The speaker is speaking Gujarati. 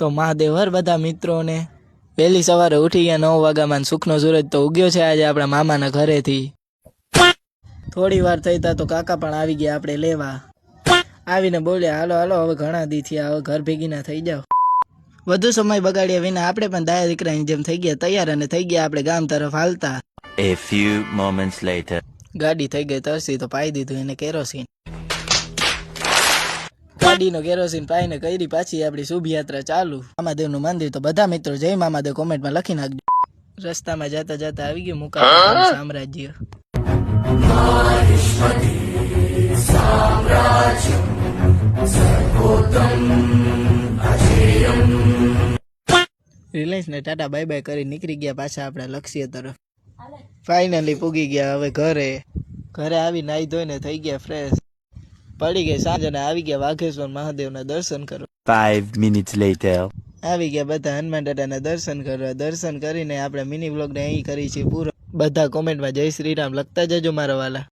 તો મહાદેવ હર બધા મિત્રોને વહેલી સવારે ઉઠી ગયા 9 વાગ્યામાં સુખનો સૂરજ તો ઉગ્યો છે આજે આપણા મામાના ઘરેથી. થોડી વાર થઈ તા તો કાકા પણ આવી ગયા આપણે લેવા. આવીને બોલ્યા હાલો હાલો હવે ઘણા દી થયા, હવે ઘર ભેગી ના થઈ જાવ. વધુ સમય બગાડ્યા વિના આપણે પણ દાયા દીકરાની જેમ થઈ ગયા તૈયાર અને થઈ ગયા આપણે ગામ તરફ હાલતા. A few moments later. ગાડી થઈ ગઈ તરસી તો પાઈ દીધું એને કેરોસીન. ગાડીનો કેરોસીન પાઈને કરી પાછી આપણી શુભ યાત્રા ચાલુ. મામાદેવનું મંદિર તો બધા મિત્રો જય મામાદેવ કોમેન્ટમાં લખી નાખજો. રસ્તામાં જતા જતા આવી ગયું મુકામ સામ્રાજ્ય. રિલાયન્સ ને ટાટા બાય બાય કરી નીકળી ગયા પાછા આપણા લક્ષ્ય તરફ. ફાઇનલી પૂગી ગયા હવે ઘરે. ઘરે આવી નાઈ ધોઈને થઈ ગયા ફ્રેશ. પડી ગઈ સાંજ અને આવી ગયા વાઘેશ્વર મહાદેવના દર્શન કરવા. 5 minutes later. આવી ગયા બધા હનુમાન દાદાના દર્શન કરવા. દર્શન કરીને આપણે મિની વ્લોગને અહીં કરી છે પૂરો. બધા કોમેન્ટમાં જય શ્રી રામ લખતા જજો મારા વાલા.